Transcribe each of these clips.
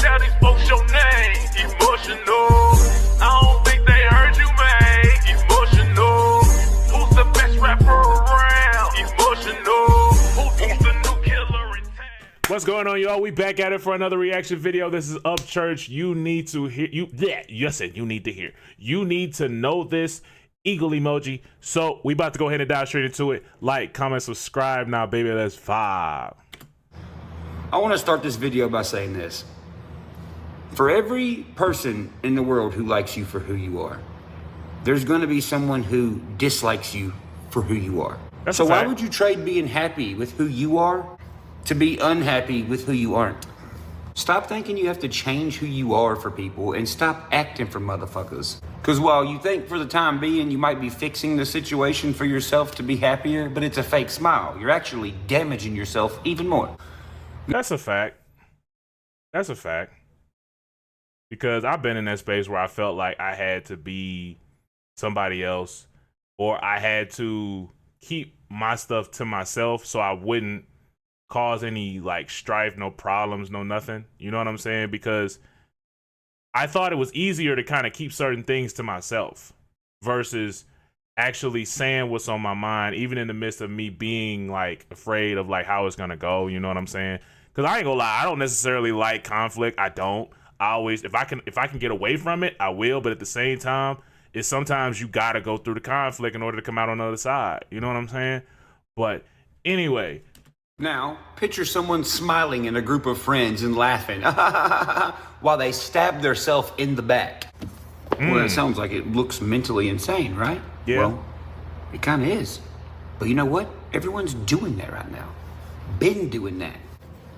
tell these folks your name. Emotional. I don't think they heard you, man. Emotional. Who's the best rapper around? Emotional. Who's the new killer in town? What's going on, y'all? We back at it for another reaction video. This is Upchurch. You need to hear you need to hear. You need to know this. Eagle emoji. So we about to go ahead and dive straight into it. Like, comment, subscribe now, baby. Let's vibe. I want to start this video by saying this. For every person in the world who likes you for who you are, there's going to be someone who dislikes you for who you are. So why would you trade being happy with who you are to be unhappy with who you aren't? Stop thinking you have to change who you are for people and stop acting for motherfuckers. Because while you think for the time being you might be fixing the situation for yourself to be happier, but it's a fake smile. You're actually damaging yourself even more. That's a fact. That's a fact. Because I've been in that space where I felt like I had to be somebody else, or I had to keep my stuff to myself so I wouldn't cause any like strife, no problems, no nothing. You know what I'm saying? Because I thought it was easier to kind of keep certain things to myself versus actually saying what's on my mind, even in the midst of me being like afraid of like how it's gonna go. You know what I'm saying? Because I ain't gonna lie, I don't necessarily like conflict. I don't. I always, if I can get away from it, I will. But at the same time, it's sometimes you gotta go through the conflict in order to come out on the other side. You know what I'm saying? But anyway. Now, picture someone smiling in a group of friends and laughing while they stab themselves in the back. Well, it sounds like it looks mentally insane, right? Yeah. Well, it kind of is. But you know what? Everyone's doing that right now. Been doing that.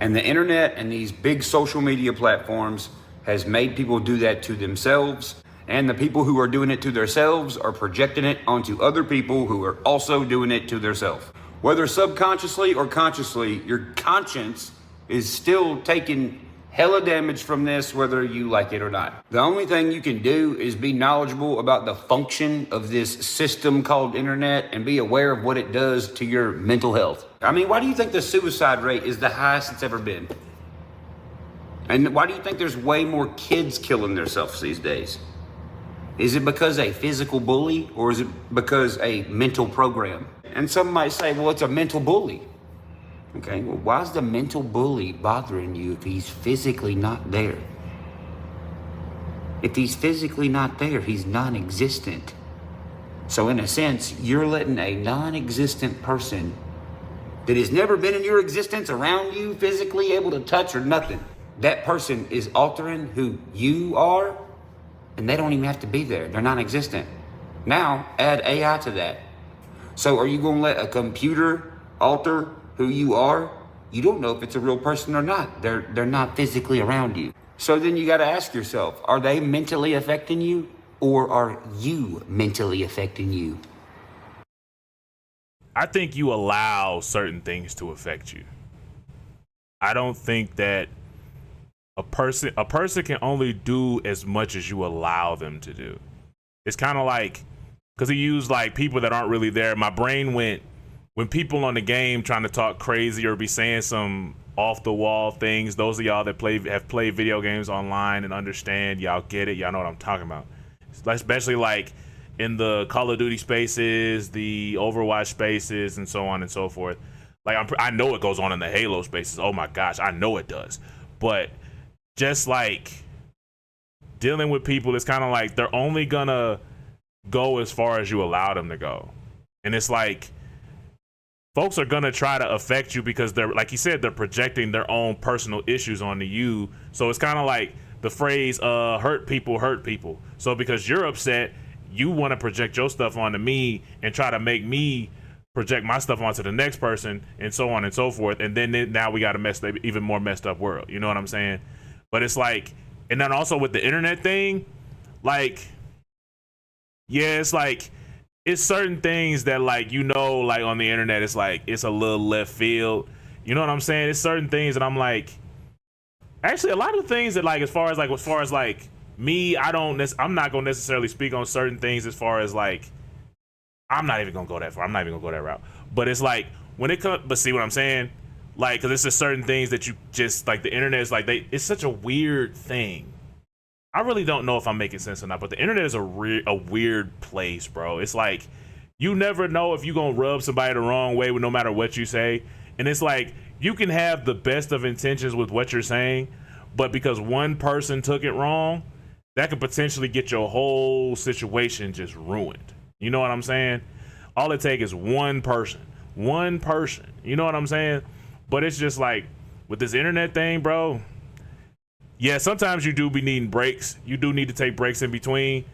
And the internet and these big social media platforms has made people do that to themselves. And the people who are doing it to themselves are projecting it onto other people who are also doing it to themselves. Whether subconsciously or consciously, your conscience is still taking hella damage from this, whether you like it or not. The only thing you can do is be knowledgeable about the function of this system called internet and be aware of what it does to your mental health. I mean, why do you think the suicide rate is the highest it's ever been? And why do you think there's way more kids killing themselves these days? Is it because a physical bully, or is it because a mental program? And some might say, well, it's a mental bully. Okay, well, why is the mental bully bothering you if he's physically not there? If he's physically not there, he's non-existent. So in a sense, you're letting a non-existent person that has never been in your existence around you, physically able to touch or nothing, that person is altering who you are, and they don't even have to be there. They're non-existent. Now, add AI to that. So are you going to let a computer alter who you are? You don't know if it's a real person or not. They're not physically around you. So then you got to ask yourself, are they mentally affecting you, or are you mentally affecting you? I think you allow certain things to affect you. I don't think that a person can only do as much as you allow them to do. It's kind of like, because he used like people that aren't really there. My brain went, when people on the game trying to talk crazy or be saying some off the wall things, those of y'all that have played video games online and understand, y'all get it, y'all know what I'm talking about. Especially like in the Call of Duty spaces, the Overwatch spaces, and so on and so forth. Like I know it goes on in the Halo spaces. Oh my gosh, I know it does. But just like dealing with people, it's kind of like they're only gonna go as far as you allow them to go. And it's like folks are gonna try to affect you because they're, like you said, they're projecting their own personal issues onto you. So it's kind of like the phrase hurt people. So because you're upset, you want to project your stuff onto me and try to make me project my stuff onto the next person, and so on and so forth. And then now we got a even more messed up world. You know what I'm saying? But it's like, and then also with the internet thing, like, yeah, it's like, it's certain things that, like, you know, like on the internet, it's like, it's a little left field. You know what I'm saying? It's certain things that I'm like, actually a lot of the things that, like, as far as like me, I'm not gonna necessarily speak on certain things as far as like, I'm not even gonna go that far. I'm not even gonna go that route. But it's like, when it comes, but see what I'm saying? Like, because it's just certain things that you just, like, the internet is like, it's such a weird thing. I really don't know if I'm making sense or not, but the internet is a weird place, bro. It's like, you never know if you're going to rub somebody the wrong way with no matter what you say. And it's like, you can have the best of intentions with what you're saying, but because one person took it wrong, that could potentially get your whole situation just ruined. You know what I'm saying? All it takes is one person. You know what I'm saying? But it's just like, with this internet thing, bro, yeah, sometimes you do be needing breaks. You do need to take breaks in between.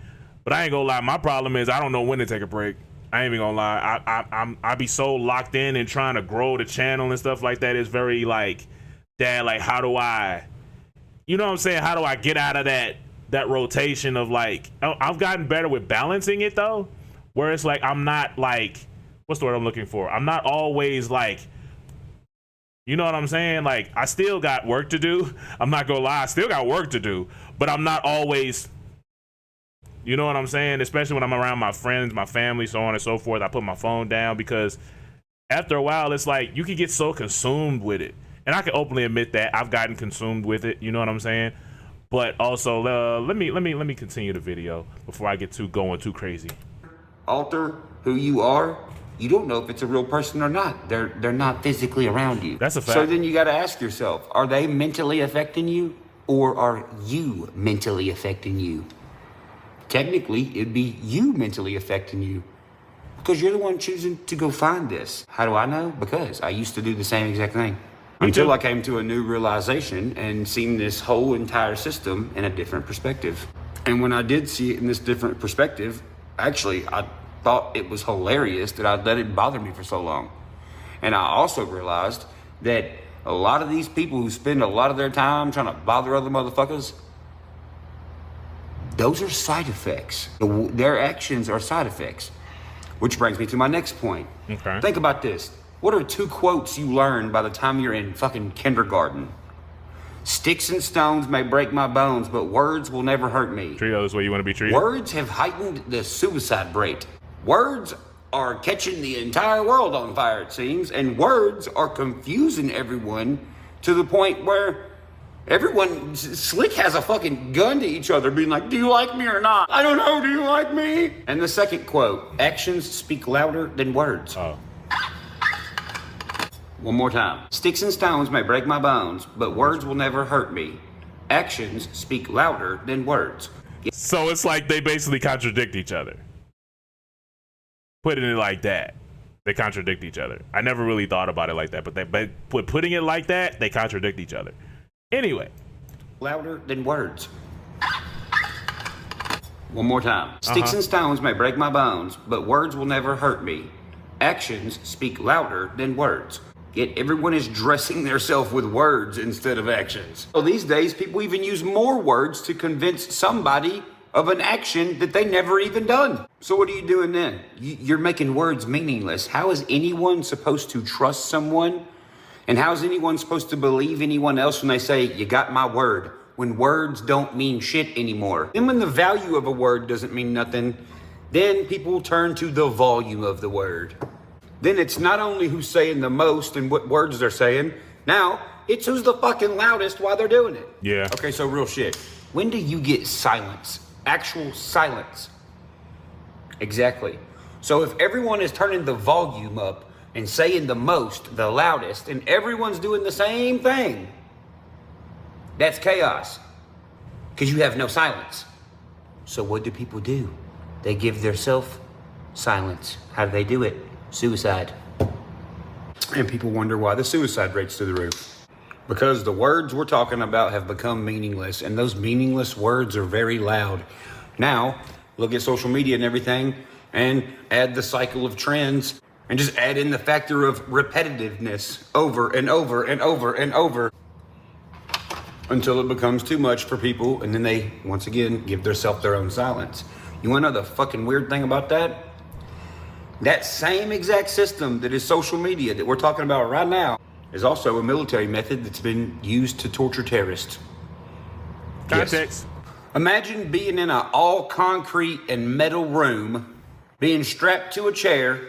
But I ain't gonna lie, my problem is I don't know when to take a break. I ain't even gonna lie. I be so locked in and trying to grow the channel and stuff like that. It's very like, Dad, like, how do I, you know what I'm saying? How do I get out of that rotation of like, I've gotten better with balancing it though, where it's like, I'm not like, what's the word I'm looking for? I'm not always like, you know what I'm saying? Like, I still got work to do. I'm not gonna lie, I still got work to do, but I'm not always, you know what I'm saying? Especially when I'm around my friends, my family, so on and so forth. I put my phone down because after a while, it's like you can get so consumed with it. And I can openly admit that I've gotten consumed with it. You know what I'm saying? But also, let me continue the video before I get going too crazy. Alter who you are. You don't know if it's a real person or not. They're not physically around you. That's a fact. So then you got to ask yourself: are they mentally affecting you, or are you mentally affecting you? Technically, it'd be you mentally affecting you, because you're the one choosing to go find this. How do I know? Because I used to do the same exact thing. Until I came to a new realization and seen this whole entire system in a different perspective. And when I did see it in this different perspective, actually, I thought it was hilarious that I'd let it bother me for so long. And I also realized that a lot of these people who spend a lot of their time trying to bother other motherfuckers, those are side effects. Their actions are side effects. Which brings me to my next point. Okay. Think about this. What are 2 quotes you learn by the time you're in fucking kindergarten? Sticks and stones may break my bones, but words will never hurt me. Treat others the way you want to be treated. Words have heightened the suicide rate. Words are catching the entire world on fire, it seems, and words are confusing everyone to the point where everyone, Slick has a fucking gun to each other, being like, do you like me or not? I don't know, do you like me? And the second quote, actions speak louder than words. Oh. One more time. Sticks and stones may break my bones, but words will never hurt me. Actions speak louder than words. So it's like they basically contradict each other. Putting it like that, they contradict each other. I never really thought about it like that, but putting it like that, they contradict each other. Anyway. Louder than words. One more time. Sticks and stones may break my bones, but words will never hurt me. Actions speak louder than words. Yet everyone is dressing themselves with words instead of actions. So these days, people even use more words to convince somebody of an action that they never even done. So what are you doing then? You're making words meaningless. How is anyone supposed to trust someone? And how is anyone supposed to believe anyone else when they say, you got my word, when words don't mean shit anymore? And when the value of a word doesn't mean nothing, then people turn to the volume of the word. Then it's not only who's saying the most and what words they're saying, now it's who's the fucking loudest while they're doing it. Yeah. Okay, so real shit. When do you get silence? Actual silence. Exactly. So if everyone is turning the volume up and saying the most, the loudest, and everyone's doing the same thing, that's chaos. Because you have no silence. So what do people do? They give theirself silence. How do they do it? Suicide. And people wonder why the suicide rate's through the roof. Because the words we're talking about have become meaningless, and those meaningless words are very loud. Now, look at social media and everything, and add the cycle of trends, and just add in the factor of repetitiveness over and over and over and over until it becomes too much for people, and then they, once again, give themselves their own silence. You wanna know the fucking weird thing about that? That same exact system that is social media that we're talking about right now is also a military method that's been used to torture terrorists. Context. Yes. Imagine being in an all concrete and metal room, being strapped to a chair,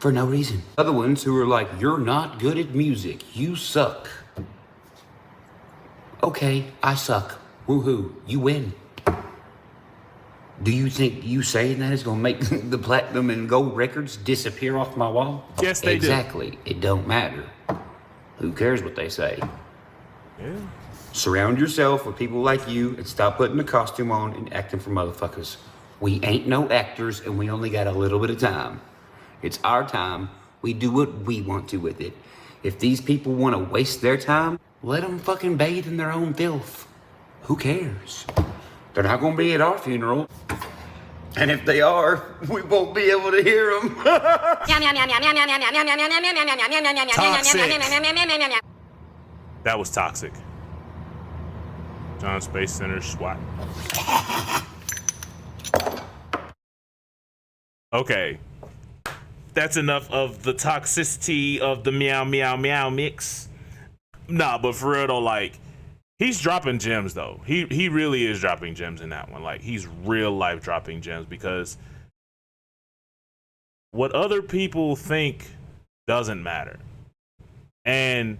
for no reason. Other ones who are like, you're not good at music, you suck. Okay, I suck. Woohoo, you win. Do you think you saying that is gonna make the platinum and gold records disappear off my wall? Yes, they do. Exactly, it don't matter. Who cares what they say? Yeah. Surround yourself with people like you and stop putting a costume on and acting for motherfuckers. We ain't no actors and we only got a little bit of time. It's our time. We do what we want to with it. If these people want to waste their time, let them fucking bathe in their own filth. Who cares? They're not going to be at our funeral. And if they are, we won't be able to hear them. Toxic. That was toxic. John Space Center SWAT. Okay. That's enough of the toxicity of the meow meow meow mix. Nah, but for real though, like, he's dropping gems though. He really is dropping gems in that one. Like, he's real life dropping gems, because what other people think doesn't matter. And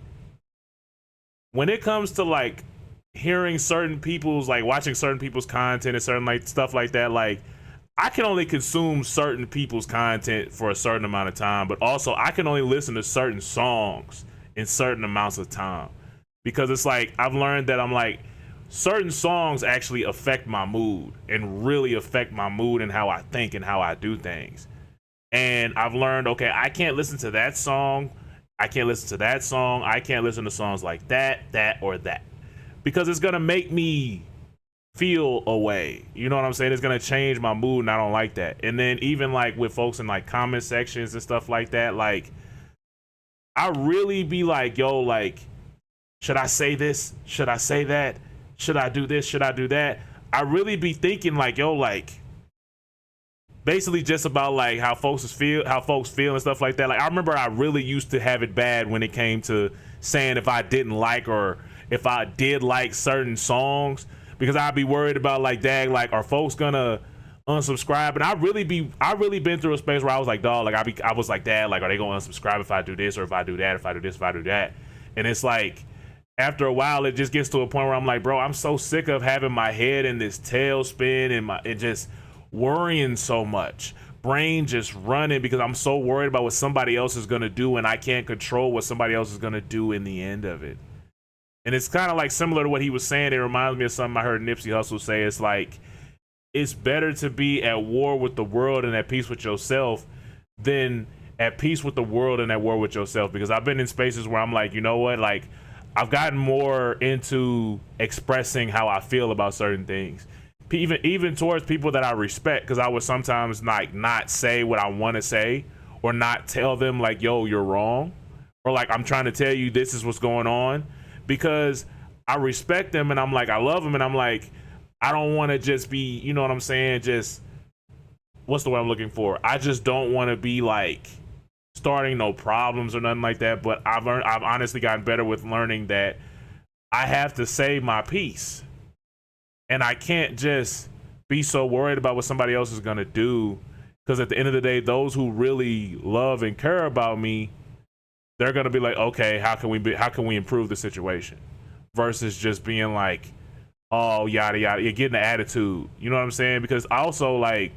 when it comes to like hearing certain people's, like watching certain people's content and certain like stuff like that, like, I can only consume certain people's content for a certain amount of time, but also I can only listen to certain songs in certain amounts of time, because it's like I've learned that I'm like, certain songs actually affect my mood and really affect my mood and how I think and how I do things. And I've learned, okay, I can't listen to that song. I can't listen to that song. I can't listen to songs like that, or that, because it's going to make me feel a way. You know what I'm saying? It's going to change my mood, and I don't like that. And then even like with folks in like comment sections and stuff like that, like, I really be like, yo, like, should I say this? Should I say that? Should I do this? Should I do that? I really be thinking like, yo, like, basically just about like how folks feel and stuff like that. Like, I remember I really used to have it bad when it came to saying if I didn't like or if I did like certain songs, because I'd be worried about like, dang, like, are folks gonna unsubscribe? And I really been through a space where I was like, dog, like I was like, dad, like, are they gonna unsubscribe if I do this or if I do that, if I do this, if I do that? And it's like, after a while, it just gets to a point where I'm like, bro, I'm so sick of having my head in this tailspin and just worrying so much, brain just running, because I'm so worried about what somebody else is gonna do, and I can't control what somebody else is gonna do in the end of it. And it's kind of like similar to what he was saying. It reminds me of something I heard Nipsey Hussle say. It's like, it's better to be at war with the world and at peace with yourself than at peace with the world and at war with yourself. Because I've been in spaces where I'm like, you know what, like, I've gotten more into expressing how I feel about certain things, even towards people that I respect, because I would sometimes like not say what I want to say, or not tell them like, yo, you're wrong, or like, I'm trying to tell you this is what's going on, because I respect them and I'm like, I love them, and I'm like, I don't want to just be, you know what I'm saying, just, what's the word I'm looking for? I just don't want to be like starting no problems or nothing like that. But I've honestly gotten better with learning that I have to say my piece, and I can't just be so worried about what somebody else is gonna do, because at the end of the day, those who really love and care about me, they're gonna be like, okay, how can we improve the situation, versus just being like, oh, yada yada, you're getting the attitude. You know what I'm saying? Because I also, like,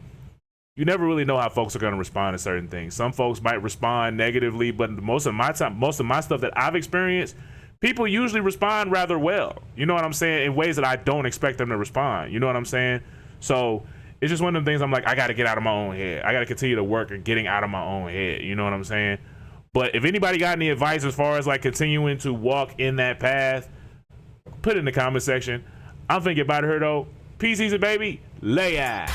you never really know how folks are going to respond to certain things. Some folks might respond negatively, but most of my stuff that I've experienced, people usually respond rather well. You know what I'm saying? In ways that I don't expect them to respond. You know what I'm saying? So it's just one of the things I'm like, I got to get out of my own head. I got to continue to work at getting out of my own head. You know what I'm saying? But if anybody got any advice as far as like continuing to walk in that path, put it in the comment section. I'm thinking about her though. Peace, easy, baby. Lay out.